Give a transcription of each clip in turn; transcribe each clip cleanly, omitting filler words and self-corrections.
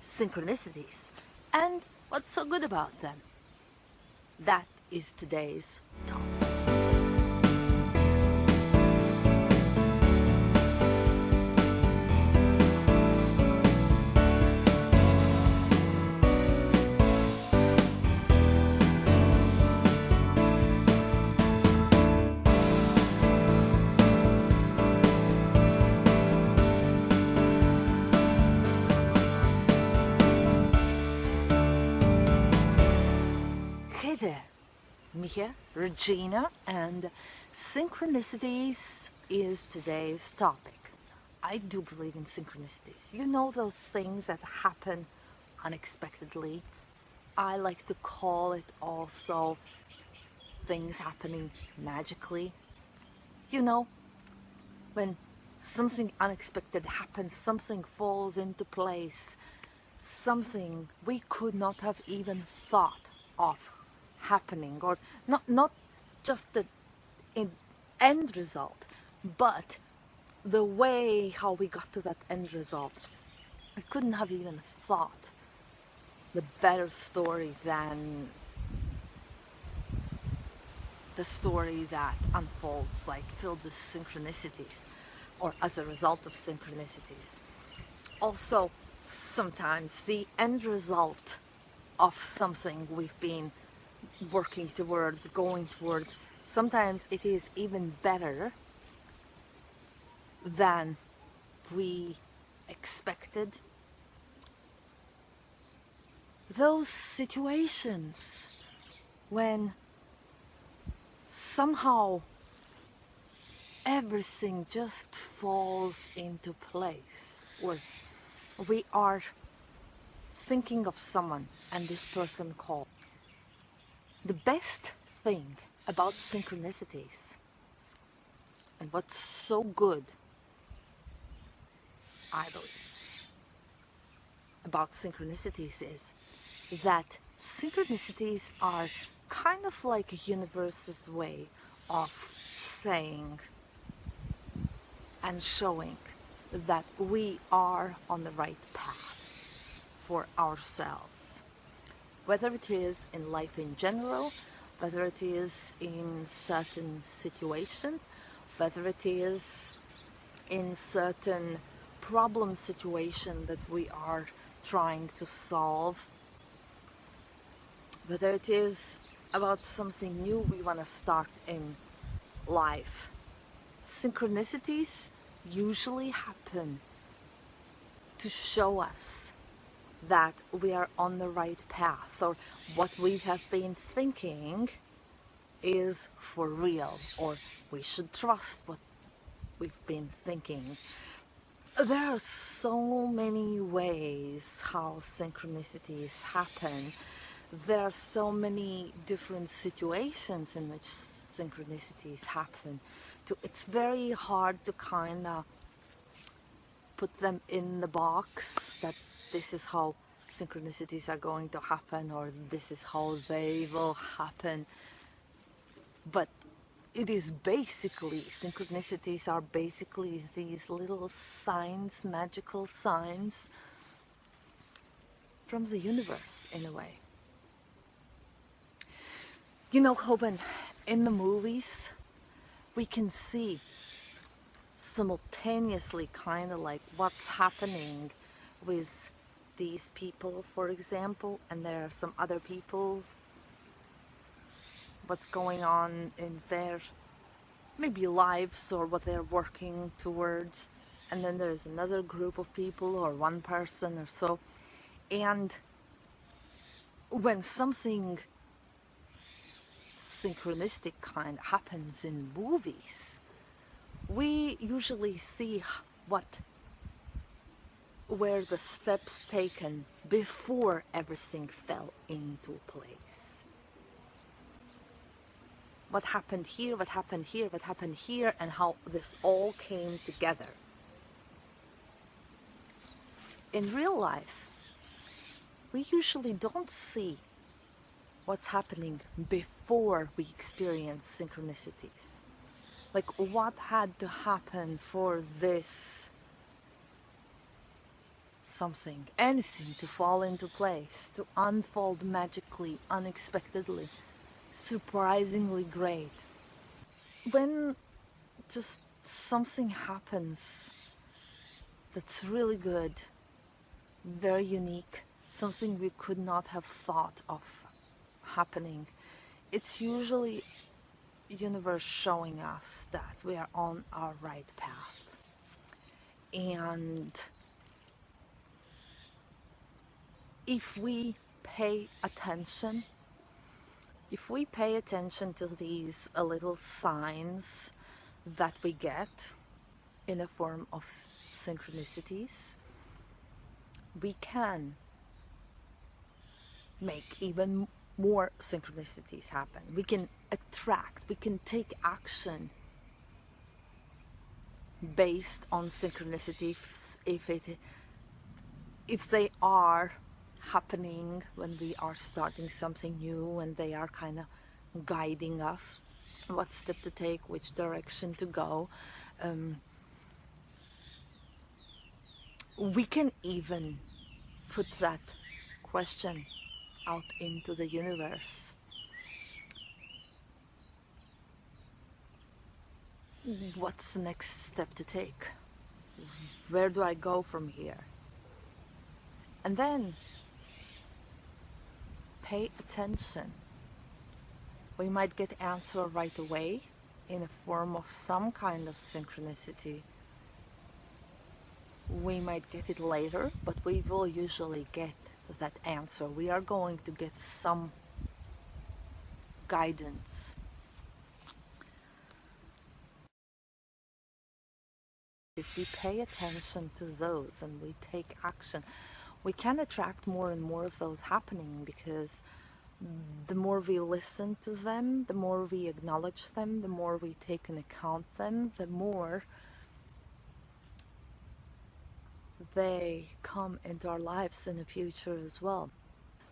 synchronicities, and what's so good about them. That is today's topic. Hey there, Mia, Regina, and synchronicities is today's topic. I do believe in synchronicities. You know, those things that happen unexpectedly. I like to call it also things happening magically. You know, when something unexpected happens, something falls into place, something we could not have even thought of happening, or not just the end result, but the way how we got to that end result. We couldn't have even thought the better story than the story that unfolds, like filled with synchronicities, or as a result of synchronicities. Also, sometimes the end result of something we've been working towards, going towards, sometimes it is even better than we expected. Those situations when somehow everything just falls into place, or we are thinking of someone and this person calls. The best thing about synchronicities, and what's so good, I believe, about synchronicities is that synchronicities are kind of like a universe's way of saying and showing that we are on the right path for ourselves. Whether it is in life in general, whether it is in certain situation, whether it is in certain problem situation that we are trying to solve, whether it is about something new we want to start in life. Synchronicities usually happen to show us that we are on the right path, or what we have been thinking is for real, or we should trust what we've been thinking. There are so many ways how synchronicities happen. There are so many different situations in which synchronicities happen. It's very hard to kind of put them in the box that this is how synchronicities are going to happen, or this is how they will happen. But it is basically, synchronicities are basically these little signs, magical signs from the universe in a way. You know, Hoban, in the movies, we can see simultaneously kind of like what's happening with these people, for example, and there are some other people, what's going on in their maybe lives or what they're working towards, and then there's another group of people or one person or so. And when something synchronistic kind of happens in movies, we usually see where the steps taken before everything fell into place. What happened here, what happened here, what happened here, and how this all came together. In real life, we usually don't see what's happening before we experience synchronicities. Like, what had to happen for this something, anything to fall into place, to unfold magically, unexpectedly, surprisingly great. When just something happens that's really good, very unique, something we could not have thought of happening, it's usually universe showing us that we are on our right path. And if we pay attention, if we pay attention to these little signs that we get in the form of synchronicities, we can make even more synchronicities happen. We can attract, we can take action based on synchronicities if they are happening when we are starting something new and they are kind of guiding us what step to take, which direction to go. We can even put that question out into the universe. What's the next step to take? Where do I go from here? And then pay attention. We might get answer right away in the form of some kind of synchronicity. We might get it later, but we will usually get that answer. We are going to get some guidance. If we pay attention to those and we take action, we can attract more and more of those happening, because the more we listen to them, the more we acknowledge them, the more we take into account them, the more they come into our lives in the future as well.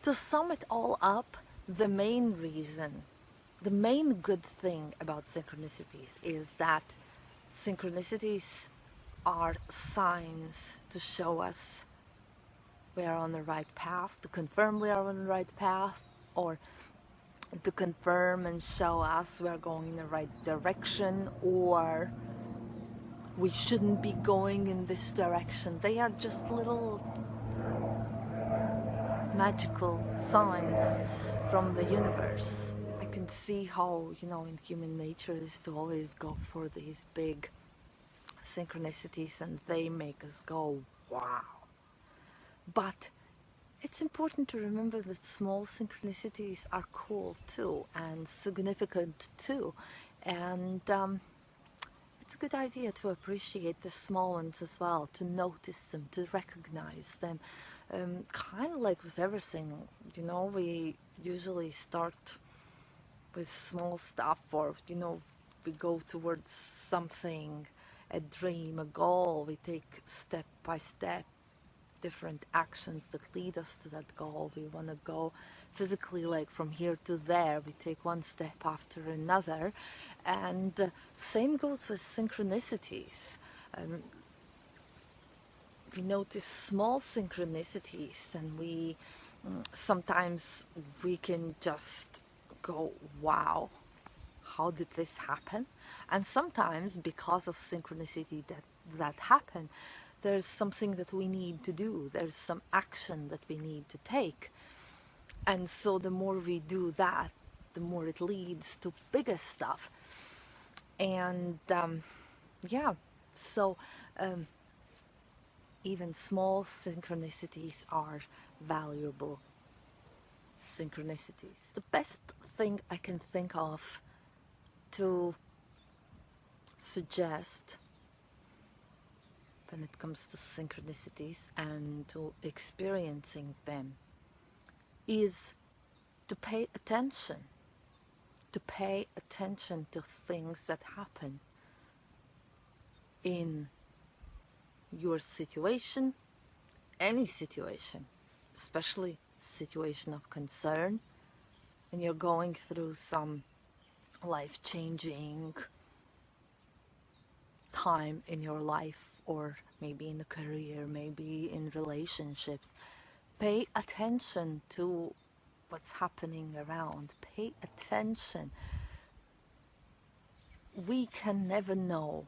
To sum it all up, the main reason, the main good thing about synchronicities is that synchronicities are signs to show us we are on the right path, to confirm we are on the right path, or to confirm and show us we are going in the right direction, or we shouldn't be going in this direction. They are just little magical signs from the universe. I can see how, in human nature is to always go for these big synchronicities, and they make us go, wow. But it's important to remember that small synchronicities are cool too, and significant too. And it's a good idea to appreciate the small ones as well, to notice them, to recognize them. Kind of like with everything, we usually start with small stuff, or, we go towards something, a dream, a goal. We take step by step different actions that lead us to that goal. We want to go physically, like from here to there. We take one step after another. And same goes with synchronicities. We notice small synchronicities, and sometimes we can just go, wow, how did this happen? And sometimes, because of synchronicity that happened, there's something that we need to do. There's some action that we need to take. And so the more we do that, the more it leads to bigger stuff. And so even small synchronicities are valuable synchronicities. The best thing I can think of to suggest when it comes to synchronicities and to experiencing them is to pay attention to things that happen in your situation, any situation, especially situation of concern, when you're going through some life-changing time in your life, or maybe in a career, maybe in relationships. Pay attention to what's happening around. Pay attention. We can never know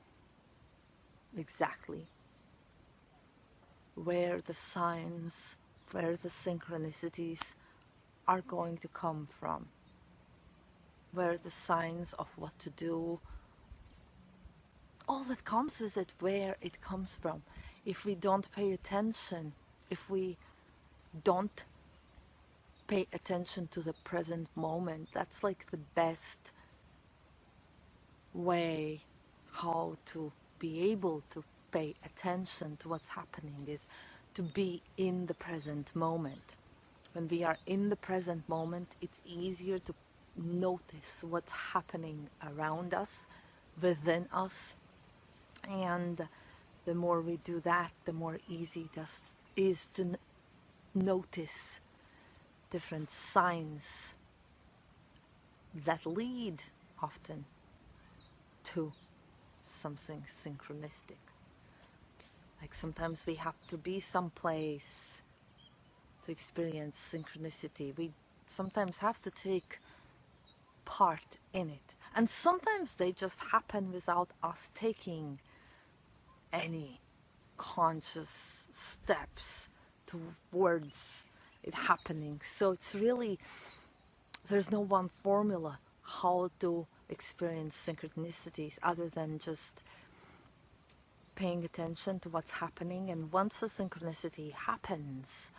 exactly where the signs, where the synchronicities are going to come from, where the signs of what to do, all that comes with it, where it comes from. If we don't pay attention, if we don't pay attention to the present moment, that's like the best way how to be able to pay attention to what's happening, is to be in the present moment. When we are in the present moment, it's easier to notice what's happening around us, within us, and the more we do that, the more easy it is to notice different signs that lead often to something synchronistic. Like sometimes we have to be someplace to experience synchronicity. We sometimes have to take part in it. And sometimes they just happen without us taking any conscious steps towards it happening. So it's really, there's no one formula how to experience synchronicities other than just paying attention to what's happening. And once a synchronicity happens,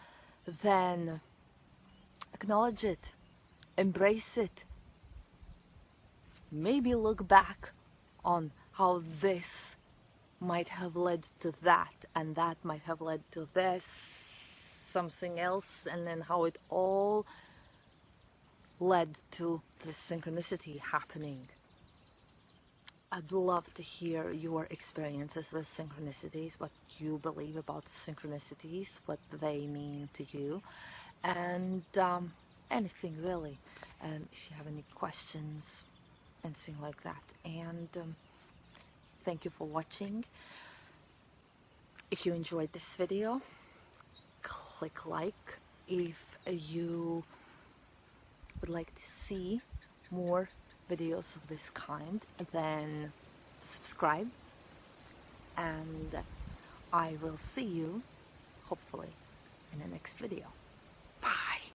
then acknowledge it, embrace it, maybe look back on how this might have led to that, and that might have led to this, something else, and then how it all led to the synchronicity happening. I'd love to hear your experiences with synchronicities, what you believe about synchronicities, what they mean to you, and anything really. If you have any questions, anything like that. And thank you for watching. If you enjoyed this video, click like. If you would like to see more videos of this kind, then subscribe, and I will see you hopefully in the next video.